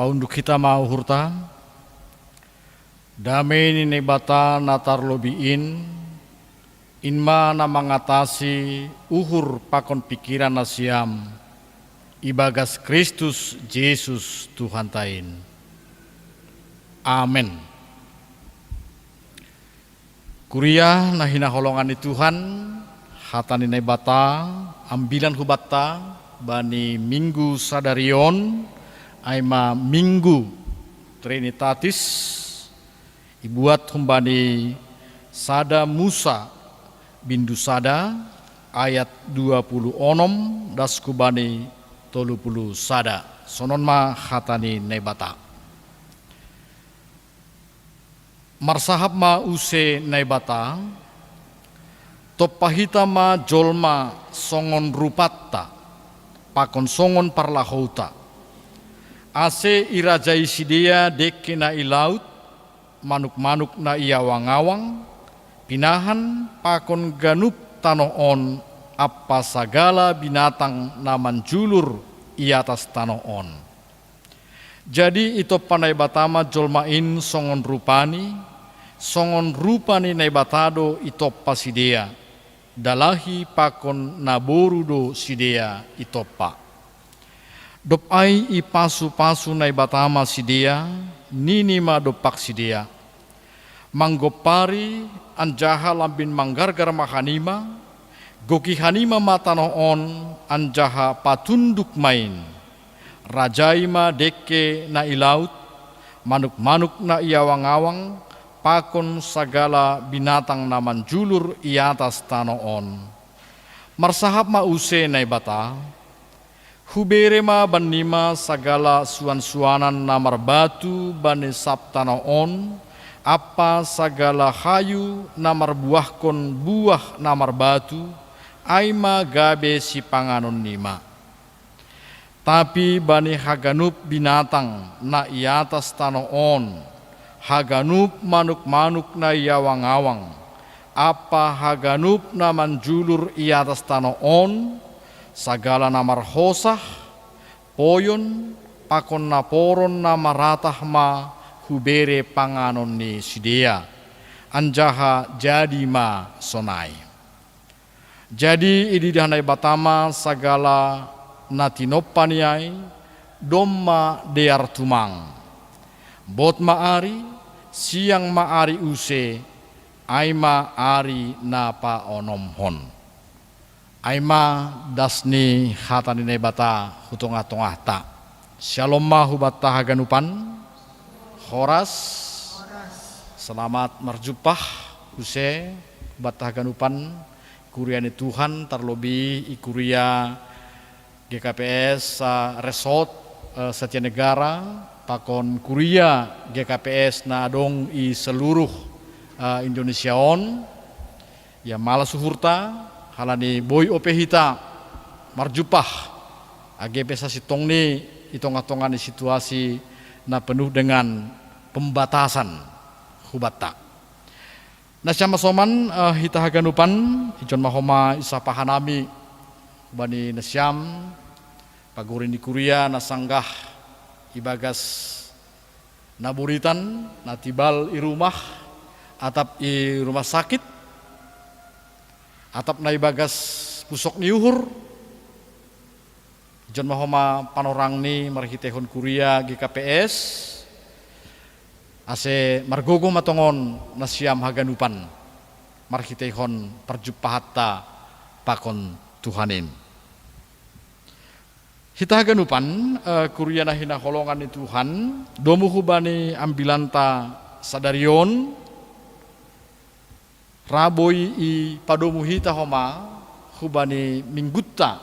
Paunduk kita mau hurta, damai ni nebata natar lobiin, inma na mengatasi uhur pakon pikiran nasiam, ibagas Kristus Yesus Tuhan tain. Amin. Kuria nahina holongan ni Tuhan, hatani nebata, ambilan hubata, bani minggu sadarion, aima minggu Trinitatis, ibuat humbani sada Musa bindu sada ayat 20 onom daskubani 30 sada sonon ma hatani nebata. Marsahap ma use nebata topahita ma jolma songon rupatta pakon songon parlahouta ase irajai sidia deke na ilaut manuk-manuk na iawang-awang pinahan pakon ganup tanoon apa sagala binatang na manjulur i atas tanoon. Jadi itu panai batama jolmain songon rupani naibatado itopa sidea dalahi pakon naborudo sidea itopa. Dop ai i pasu-pasu naibatama sidea nini ma dopak sidea manggopari anjaha lambin manggargar mahanima goki hanima matanoon anjaha patunduk main rajaima deke na ilaut manuk-manuk na iawang-awang pakon sagala binatang na manjulur i atas tanoon. Marsahap ma use naibata hubere ma banima sagala suan-suanan na marbatu bani saptanoon apa sagala hayu na marbuahkon buah na marbatu aima gabe si panganon nima. Tapi bani haganup binatang na i atas tanoon, haganup manuk-manuk na iawang-awang, apa haganup na manjulur i atas tanoon, sagala na marhosah, poyon, pakon na poron na maratah ma hubere panganon ni sidea, anjaha jadi ma sonai. Jadi ididahanai batama sagala natinopaniai domma dear tumang. Bot maari, siang maari use, aima ari napa onomhon. Aima dasni hatani nebata hutongah-tongah ta. Shalom ma hubata haganupan. Horas. Selamat merjupah use hubata haganupan. Kuriani Tuhan terlebih ikuria GKPS Resort Setia Negara pakon kuria GKPS na adong i seluruh Indonesia on ya mala suhurta halani boy ope hita marjupah AGP sasitong ni itong-atongan di situasi na penuh dengan pembatasan hubata. Nah sama soman hita haganupan ijon mahoma isa pahanami bani nasyam pagurin di kuria nasanggah ibagas naburitan natibal i rumah atap i rumah sakit atap na ibagas pusok niuhur ijon mahoma panorang ni marhitehon kuria GKPS ase margogo matongon nasyam haganupan marhitehon perjupahatta pakon Tuhanin. Hita haganupan kuria na hina holongan ni Tuhan domu hubani ambilanta sadarion raboi i padomu hita homa hubani minggutta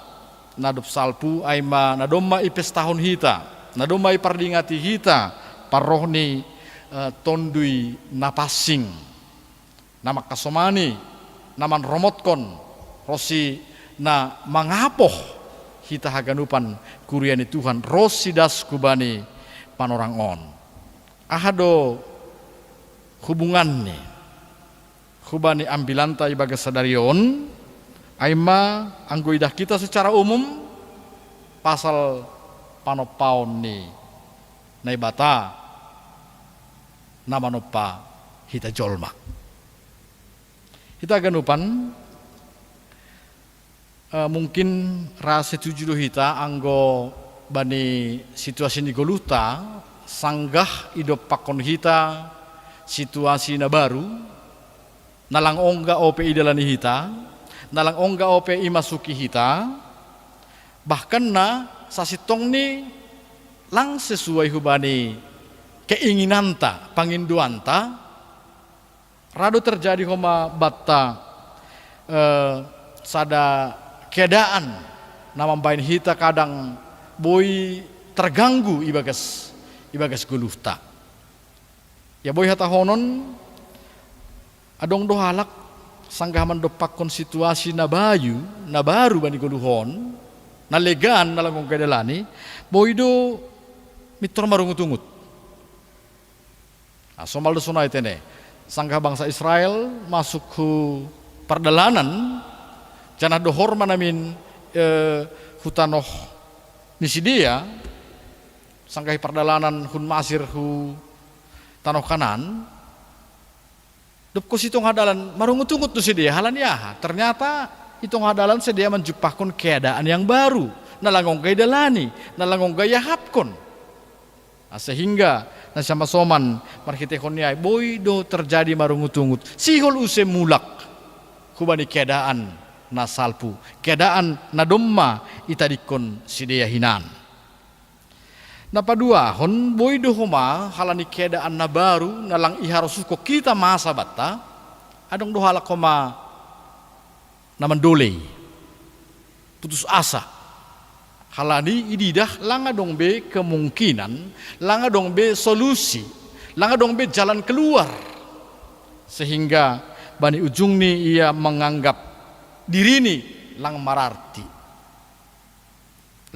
nadop salpu aima nadomma i pestahon hita nadomma i pardingati hita parrohni tondui napasing nama kasomani naman romotkon rosi na mangapoh hita haganupan kuriani Tuhan rosi das kubani panorang on ahado hubungannya hubani ambilanta ibaga sadarion aima anggoidah kita secara umum pasal panopaon ni naibata nama nopa hita jolma. Hita ganupan mungkin rasa tujuh hita anggo bani situasi ni goluta sanggah idop pakon hita situasi na baru nalang ongga ope idalani hita, nalang ongga ope imasuki hita, bahkan na sasitong ni lang sesuai hubani keinginanta, panginduanta, rado terjadi homa batta sada keadaan namambain hita kadang boy terganggu ibagas guluhta. Ya boy hata honon adong dohalak sanggaman dopakon situasi na baru bani guluhon na legan na langong kadalani boy do mitor marungut-ungut. Somal do sunay tene sanggah bangsa Israel masuk ke perdalanan janah dohor manamin hutanoh nisidia sanggahi perdalanan hun masir hu tanoh kanan dupko sitong hadalan marungut-ungut tu sedia halan ya ternyata itong hadalan sedia menjupahkan keadaan yang baru nalangong gay dalani nalangong gaya hapkon sehingga nasama soman marhitekon niay boy do terjadi marungut-ungut sihol use mulak kubani keadaan na salpu keadaan na domma itadikon sedia hinan. Napadua hon boy do homa halani keadaan na baru nalang iharusuko kita masa bata adong do halak homa naman dole putus asa halani ididah langa dong be kemungkinan langa dong be solusi langa dong be jalan keluar sehingga bani ujung ni ia menganggap diri ni lang mararti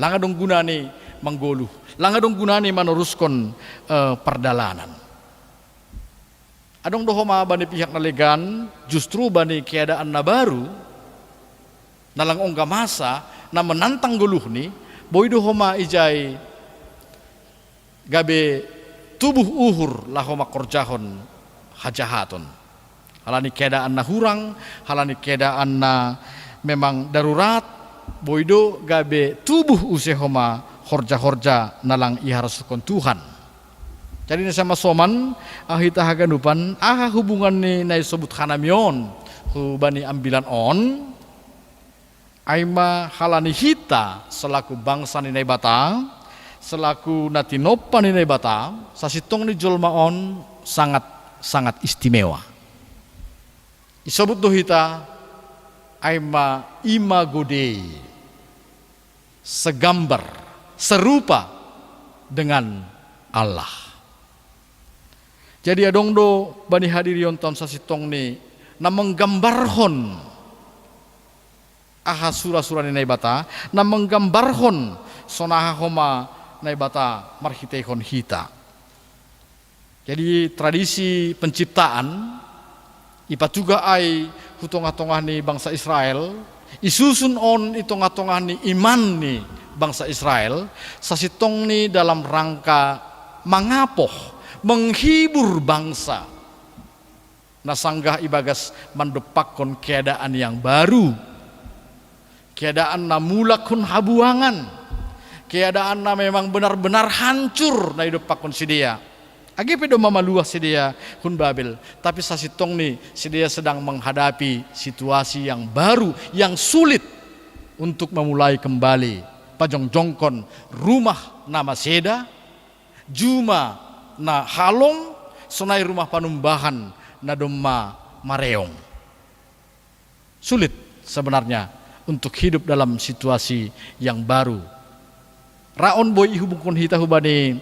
langa dong guna ni menggoluh langa dong gunani meneruskan perdalanan. Adong dohoma bani pihak nalegan justru bani keadaan na baru nalang ongga masa na menantang goluh ni boy dohoma ijai gabe tubuh uhur lahoma korjahon hajahaton. Halani keadaan na hurang, halani keadaan na memang darurat boydo gabe tubuh usehoma horja-horja nalang iharasukon Tuhan. Jadi sama soman ahita haganupan hubungan ni nai sebut hanamion hubani ambilan on aima halani hita selaku bangsa ni nai bata selaku natinopa ni nai bata sasitong ni jolma on sangat istimewa. Isebut do hita aima imagode segambar serupa dengan Allah. Jadi adong do bani hadirion tahun sasitong ni na menggambarhon surah-surah ni naibata na menggambarhon sonaha homa naibata marhitehon hita. Jadi tradisi penciptaan ipa juga ai hutong-atongah ni bangsa Israel isusun on itong-atongah ni iman ni bangsa Israel sasitong ni dalam rangka mangapoh menghibur bangsa nasanggah ibagas mendepakkan keadaan yang baru keadaan na mulakun habuangan keadaan na memang benar-benar hancur na idepakon sidia agi pedo mamaluah sidia hun Babel tapi sasitong ni sidia sedang menghadapi situasi yang baru yang sulit untuk memulai kembali pajongjongkon rumah nama seda juma na halong sonai rumah panumbahan na domma mareong sulit sebenarnya untuk hidup dalam situasi yang baru raon boy ihubungkon hita hubani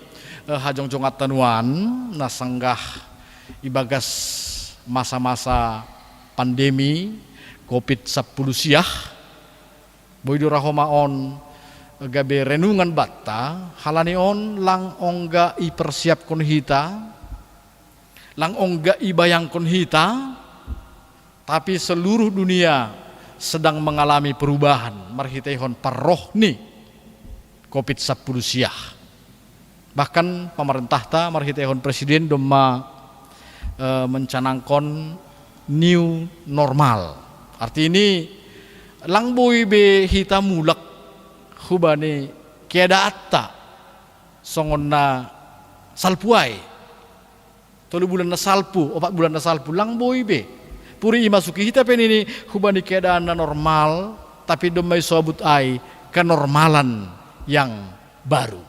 hajongjongat tanuan na sanggah ibagas masa-masa pandemi COVID-10 siah boy durahomaon gabe renungan batta halani on lang ongga i persiapkon hita lang ongga i bayangkon hita tapi seluruh dunia sedang mengalami perubahan marhitehon parrohni COVID-10 siah Bahkan pemerintah ta marhitehon presiden doma mencanangkan new normal. Arti ini langboi be hita mulak hubani kiada atta songonna salpuai 3 bulan na salpu 4 bulan na salpu langboi be puri imasuki hita pen ini hubani keadaan normal tapi domai sobut ai kenormalan yang baru.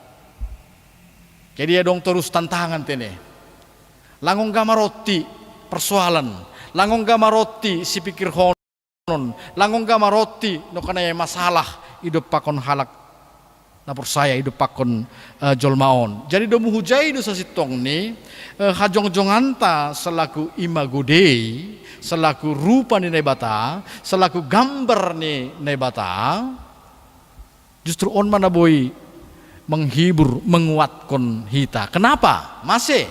Jadi ya dong terus tantangan tene. Langong gamaroti persoalan, langong gamaroti si pikir honon, langong gamaroti no kana masalah hidup pakon halak napur saya hidup pakon jolmaon. Jadi do muhujai do sasitong ni hajong-jonganta selaku imagudei, selaku rupa ni nebata, selaku gambar ni nebata, justru on mana boy menghibur, menguatkan hita. Kenapa? Masih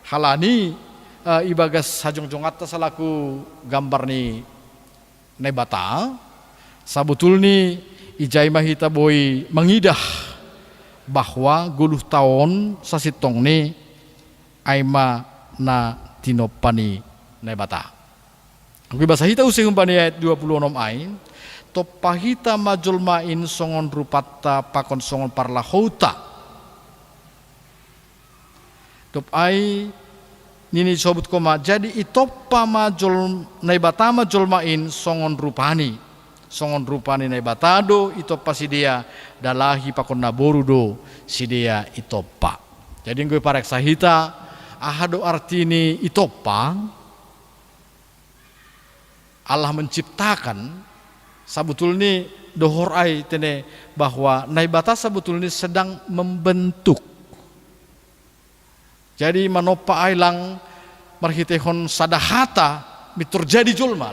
halani ibagas hajong jongata selaku gambar ni nebata sabutul ni ijai mahita boy mengidah bahwa 10 tahun sasitong ni aima na tinopani nebata. Aku bahasa hita using umpani ayat 26 ai topahita majulmain songon rupata pakon songon parlahouta. Top ai nini sobut koma jadi itopa majul naibata majulmain songon rupani naibatado itopa sidia dalahi pakon naborudo sidia itopa. Jadi gue parek sahita ahado artini itopa Allah menciptakan sabetulnya dohor ai tene bahwa naibata sebetulnya sedang membentuk. Jadi manopa ai lang marhitehon sadahata mitur jadi julma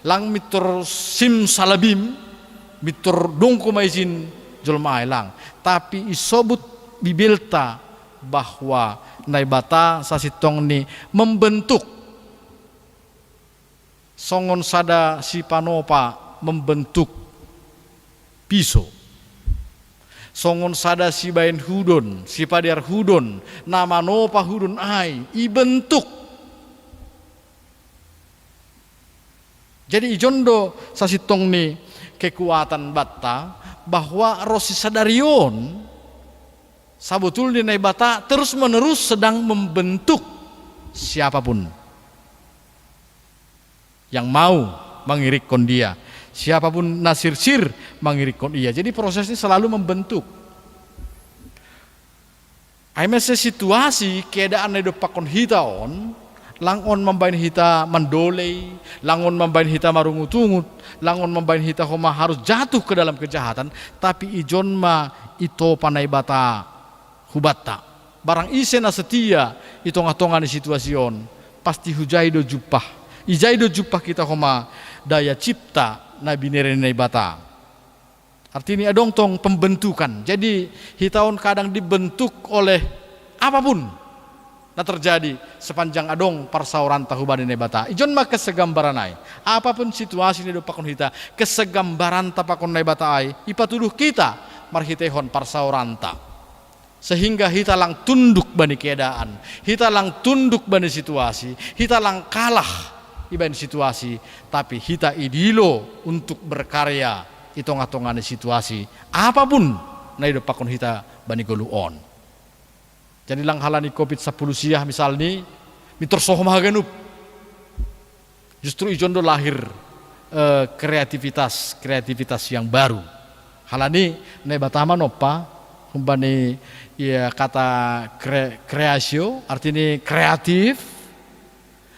lang mitur sim salabim mitur dongko maizin julma ai lang. Tapi isobut bibilta bahwa naibata sasitong ni membentuk. Songon sada si panopa membentuk pisau. Songon sada si bain hudon, si padiar hudon, nama nopa hudon ai ibentuk. Jadi ijondo sasitong ni kekuatan batta bahwa rosi sadarion sabutul di bata terus menerus sedang membentuk siapapun yang mau mengirikkan dia, siapapun nasir-sir mengirikkan ia. Jadi proses ini selalu membentuk. Aimese situasi keadaan hidup pakon hita on, langon membain hita mendolei, langon membain hita marungut-ungut, langon membain hita homa harus jatuh ke dalam kejahatan, tapi ijon ma ito panai bata hubata. Barang isena setia itonga-tonga di situasion, pasti hujai do jupah. Ijaido jupah kita homa daya cipta nabi nirene bata. Artinya adong tong pembentukan. Jadi hitaun kadang dibentuk oleh apapun na terjadi sepanjang adong parsauran tahubani nebata. Ijon mah kesegambaran ai. Apapun situasi ni do pakon hita, kesegambaran tapakon nebata ai ipatuduh kita marhitehon parsauranta. Sehingga hita lang tunduk bani keadaan, hita lang tunduk bani situasi, hita lang kalah iban situasi, tapi hita idilo untuk berkarya itonga-tonga situasi apapun na hidup pakon hita bani goluon. Jadi lang halani COVID-10 siah misalnya mitur sohom hagenup justru ijondo lahir kreativitas yang baru. Halani na batama nopa kumbani ya kata kreasio artinya kreatif.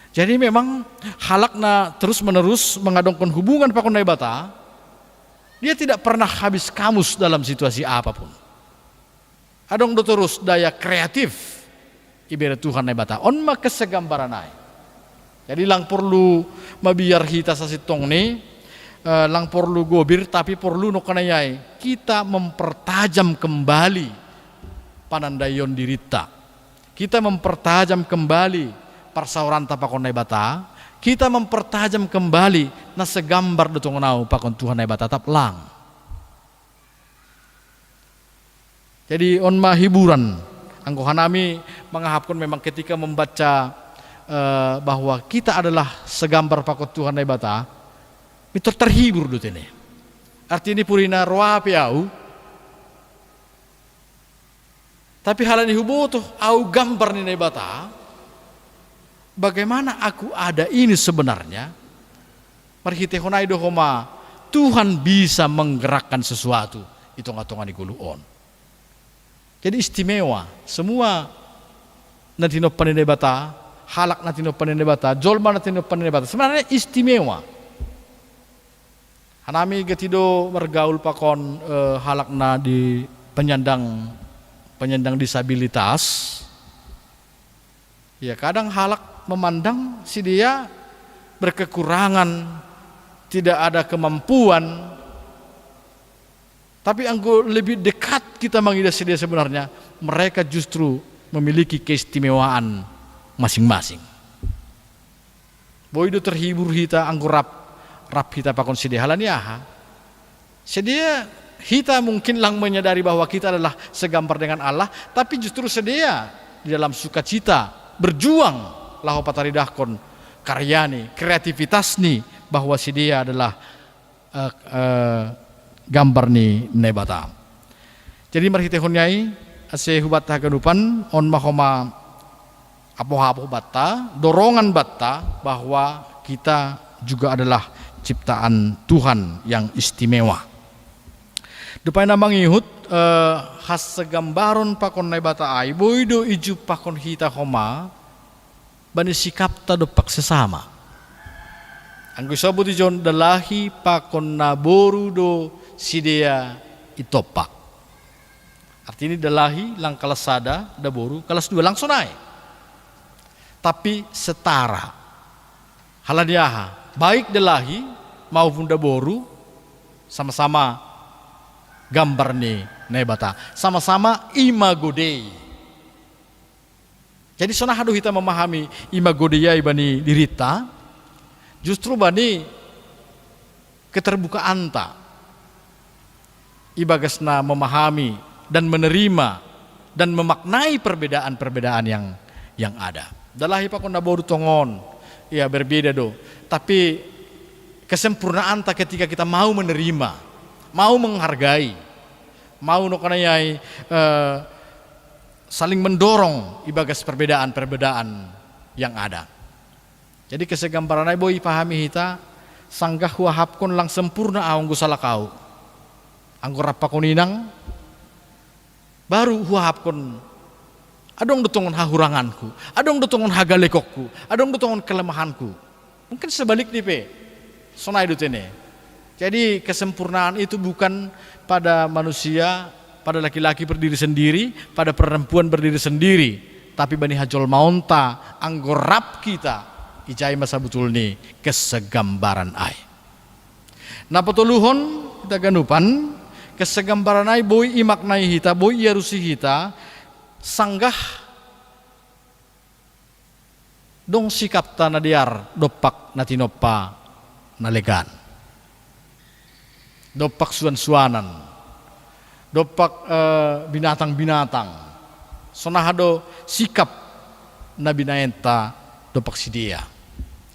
Jadi memang halakna terus menerus mengadongkan hubungan pakon naibata. Dia tidak pernah habis kamus dalam situasi apapun. Adong do terus daya kreatif ibarat Tuhan naibata. On ma kesegambaran ai. Jadi lang perlu mabiar hita sasitong ni lang perlu gobir tapi perlu no kanayai kita mempertajam kembali panandayon dirita. Kita mempertajam kembali parsauran tapakon naibata, kita mempertajam kembali na segambar dutong nau pakon Tuhan naibata tap lang. Jadi onma hiburan. Anggo hanami mengahapkan memang ketika membaca bahwa kita adalah segambar pakot Tuhan na bata, itu terhibur dut ini. Artinya purina roa piau. Tapi halani hubutuh au gambar ni bata. Bagaimana aku ada ini sebenarnya? Marhitehonai dohoma Tuhan bisa menggerakkan sesuatu. Itu ngatongan iguluon. Jadi istimewa. Semua natino panine bata, halak natino panine bata, jolma natino panine bata. Sebenarnya istimewa. Hanami getido mergaul pakon halakna di penyandang disabilitas. Ya kadang halak memandang si dia berkekurangan, tidak ada kemampuan. Tapi anggo lebih dekat kita mengidas dia sebenarnya, mereka justru memiliki keistimewaan masing-masing. Boido terhibur hita anggo rap hita pakon sedia halani aha. Sedia hita mungkin lang menyadari bahwa kita adalah segambar dengan Allah, tapi justru sedia di dalam sukacita berjuang lahu pataridahkon karyani, kreativitas nih bahwa sedia adalah gambar ni nebata. Jadi marhitehon nyai ase hubat haganupan on mahoma apo-apo batta, dorongan batta bahwa kita juga adalah ciptaan Tuhan yang istimewa. Dupai namang ihut has segambaron pakon nebata ai boido iju pakon hita homa bani sikapta dopak sesama. Anggo sabut ijon dalahi pakon naboru do sidea itopak. Artinya dalahi lang kelas sada daboru kelas 2 langsung naik. Tapi setara. Haladiaha baik dalahi maupun daboru sama-sama gambar nih nebata, sama-sama imago Dei. Jadi sonahadu kita memahami imago Dei bani dirita, justru bani keterbukaan ta ibagasna memahami dan menerima dan memaknai perbedaan-perbedaan yang ada. Dalahi pakon naboru tongon, ya berbeda do. Tapi kesempurnaan tak ketika kita mau menerima, mau menghargai, mau nokanayai saling mendorong ibagas perbedaan-perbedaan yang ada. Jadi kesegambaranai boy pahami hita sanggah wahapkon lang sempurna awang gusalakau. Anggo rapakoninang baru huahapkon adong dotongon hahuranganku, adong dotongon hagalekokku, adong dotongon kelemahanku. Mungkin sebalik nih pe sonai dutene. Jadi kesempurnaan itu bukan pada manusia, pada laki-laki berdiri sendiri, pada perempuan berdiri sendiri, tapi bani hajol maunta anggo rap kita ijai masa betul nih kesegambaran ai. Nah petuluhon kita ganupan kesegambaran ai boy imaknai hita, boy iarusi hita, sanggah dong sikap tanah diar dopak natinopa nalegan, dopak suan-suanan, dopak binatang-binatang, sonahado sikap nabinaenta dopak sidia.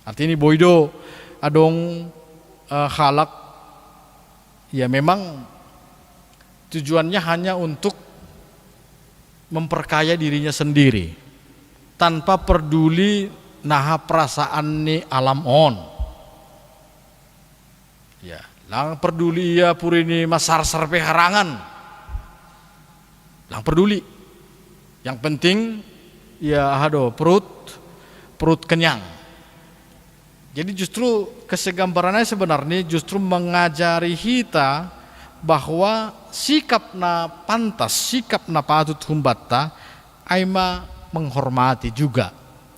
Artinya boydo adong halak ya memang tujuannya hanya untuk memperkaya dirinya sendiri tanpa peduli naha perasaan ni alam on. Ya, lang peduli ya purini masar serpe harangan. Lang peduli. Yang penting ya perut kenyang. Jadi justru kesegambarannya sebenarnya justru mengajari kita bahwa sikap na pantas, sikap na patut humbatta aima menghormati juga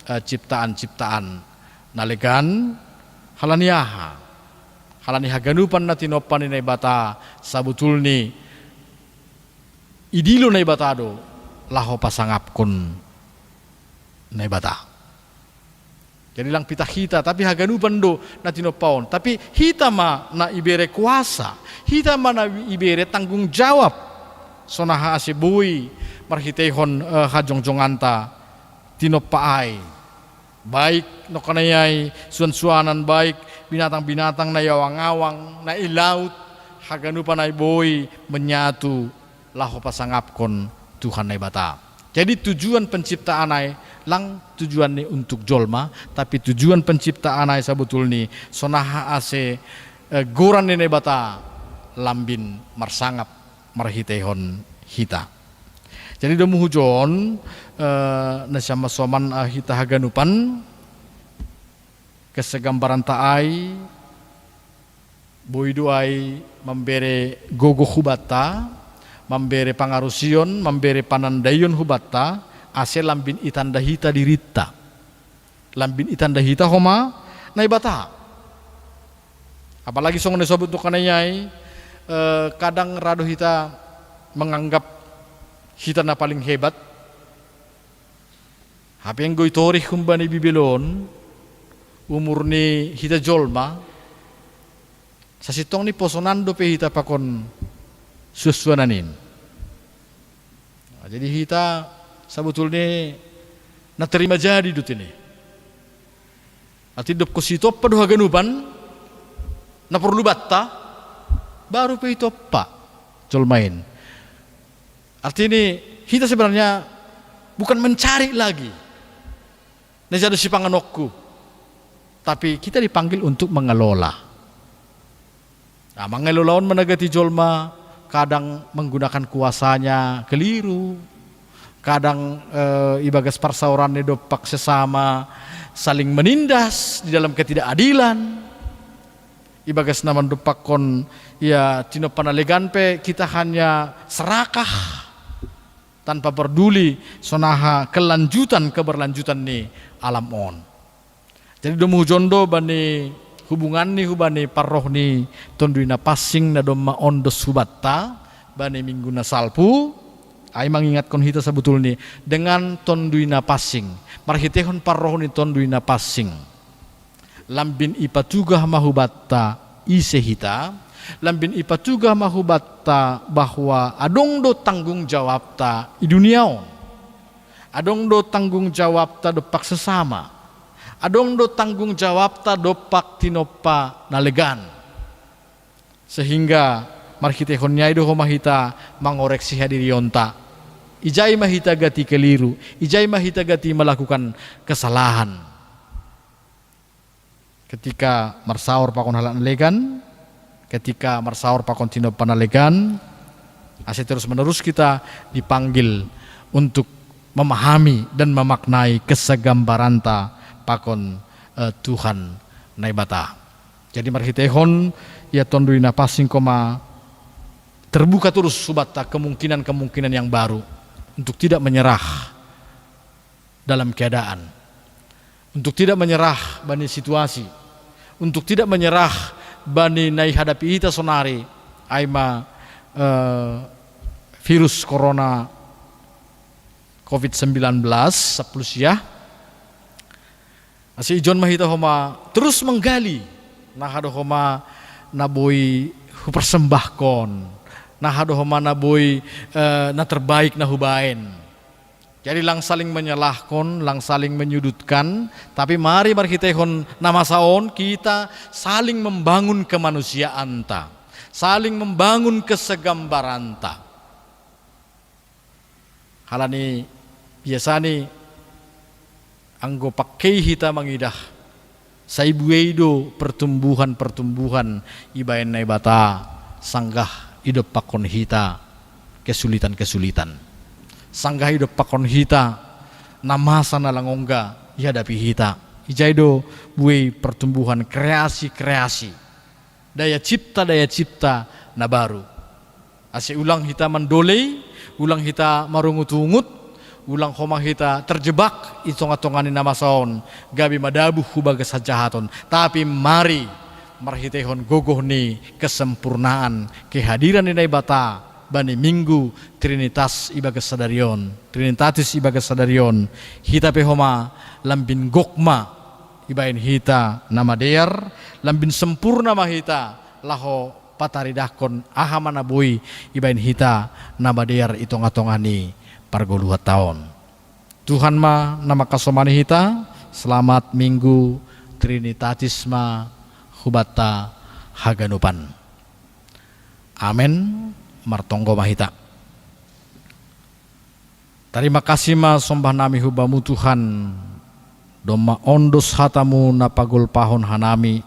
ciptaan-ciptaan nalegan halaniaha halani haganupan na tinopan ni bata sabutulni idilo na batado laho pasangapkon na bata. Jadi lang pitah hita tapi haganupan do na tinopaon, tapi hita ma na ibere kuasa, hita ma na ibere tanggung jawab sonaha ase bui marhitehon hajongjonganta tinopaai baik no kanayai suan-suanan baik binatang-binatang na yawang-awang na ilaut haganupa na bui menyatu laho pasangapkon Tuhan na bata. Jadi tujuan penciptaan ay lang tujuan ni untuk jolma, tapi tujuan penciptaan ay sebetulnya sonaha ase goran ni bata lambin marsangap marhitehon hita. Jadi domu hujon nasyama soman hita haganupan kesegambaran taai boidu ai membere gogo hubata, membere pangarusion, membere panandayun hubata ase lambin itanda hita dirita. Lambin itanda hita homa naibata. Apalagi song disebut tu kanayai kadang rado hita menganggap hita na paling hebat. Apa yang gue torih kumbani Babylon umur ni hita jolma sasitong ni posonando pe hita pakon suswananin. Jadi hita sebetulnya na terima jadi dut ini. Ati dop ko sitop padu haganupan na perlu batta baru pe itoppa jolmain. Artinya kita sebenarnya bukan mencari lagi nejado si panganokku, tapi kita dipanggil untuk mengelola. Nah, mengelolawan menegati jolma kadang menggunakan kuasanya keliru, kadang ibagas persauran dopak sesama saling menindas di dalam ketidakadilan. Ibagas naman dopak kon ya tino panalegan pe kita hanya serakah tanpa peduli sonaha keberlanjutan ni alam on. Jadi domu jondo bani hubungan ni hubani paroh ni tonduina passing na doma ondos hubatta bani mingguna salpu ay mangingatkon hita sebetulnya dengan tonduina passing marhitehon paroh ni tonduina passing lambin ipatugah mahubatta ise hita lambin ipatugah mahubatta bahwa adong do tanggung jawab ta i duniaon, adong do tanggung jawab ta dopak sesama, adong do tanggung jawab ta dopak tinopa nalegan, sehingga marhitehon nyai do homahita mangoreksi hadirionta, ijai mahita gati keliru, ijai mahita gati melakukan kesalahan. Ketika marsaur pakon halan nalegan, ketika marsaur pakon tino panalegan, ase terus menerus kita dipanggil untuk memahami dan memaknai kesegambaranta pakon Tuhan naibata. Jadi marhitehon ya tonduina passing koma terbuka terus subata kemungkinan-kemungkinan yang baru untuk tidak menyerah dalam keadaan, untuk tidak menyerah bani situasi, untuk tidak menyerah bani nai hadapi ita sonari aima virus corona COVID-19 sapulus ya. Asi ijon mahita homa terus menggali nahado homa naboi persembahkon, nahado homa naboi na terbaik na hubain. Jadi lang saling menyalahkan, lang saling menyudutkan, tapi mari marhitehon nama saon kita saling membangun kemanusiaan ta, saling membangun kesegambaran ta. Halani biasa ni anggo pakai hita mangidah saibueido pertumbuhan ibaen naibata sanggah idop pakon hita kesulitan. Sanggah hidup pakon hita namasa na langongga ihadapi hita ijaido buai pertumbuhan kreasi daya cipta na baru ase ulang hita mandolei, ulang hita marungut-ungut, ulang homa hita terjebak itong-atonganin namasaon gabi madabuh hubaga sajahaton, tapi mari marhitehon gogoh ni kesempurnaan kehadiran ni naibata bani minggu Trinitas ibagas sadarion, Trinitatis ibagas sadarion, hita pehoma lambin gokma ibain hita nama dear, lambin sempurna mahita laho pataridahkon aha manabui ibain hita nabadear itong-atongani pargo 2 tahun. Tuhan ma nama kasomani hita selamat minggu Trinitatisma hubata haganupan. Amen. Martonggo mahita. Terima kasih ma sombah nami hubamu Tuhan. Doma ondos hatamu na pagul pahon hanami.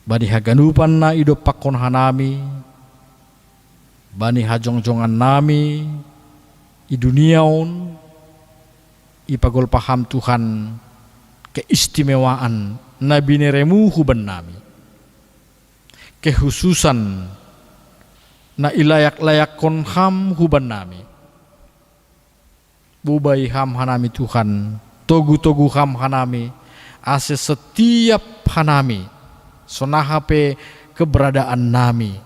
Bani haganupan na idop pakon hanami. Bani hajong-jongan nami. I duniaon. Ipagul paham Tuhan. Keistimewaan na bineremu huban nami. Kehususan na ilayak-layak kon ham huban nami. Bubai ham hanami Tuhan, togu-togu ham hanami, ase setiap hanami, sonahape keberadaan nami.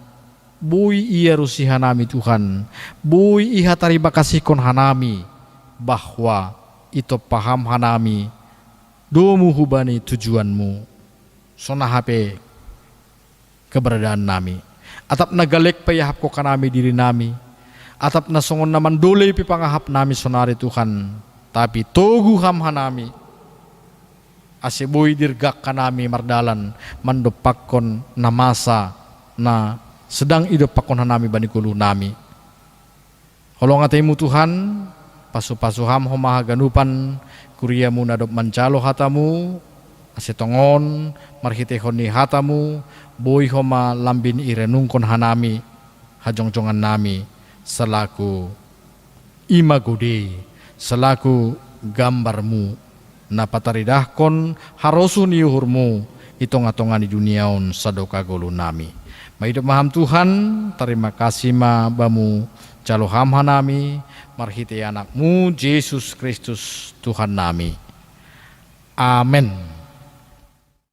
Bui iya rusi hanami Tuhan, bui iha tarima kasih kon hanami, bahwa itu paham hanami, domu hubani tujuanmu, sonahape keberadaan nami. Atap nagalek payahap ko kanami diri nami. Atap nasongon naman dole pipangahap nami sonari Tuhan. Tapi togu ham hanami. Asiboy dirgak kanami mardalan. Mandopakon na masa na sedang idopakon hanami banikulu nami. Holong ataimu Tuhan. Pasu-pasuham homahaganupan. Kuriamu nadop mancalo hatamu. Asetongon marhitehon ni hatamu. Boy homa lambin irenungkon hanami. Hajong-jongan nami. Selaku imagode, selaku gambarmu, na pataridahkon harosu niuhurmu, itong-atongan di duniaon sadoka golu nami. Maidop maham Tuhan, terima kasih ma bamu caloham hanami, marhite anakmu, Yesus Kristus Tuhan nami. Amin.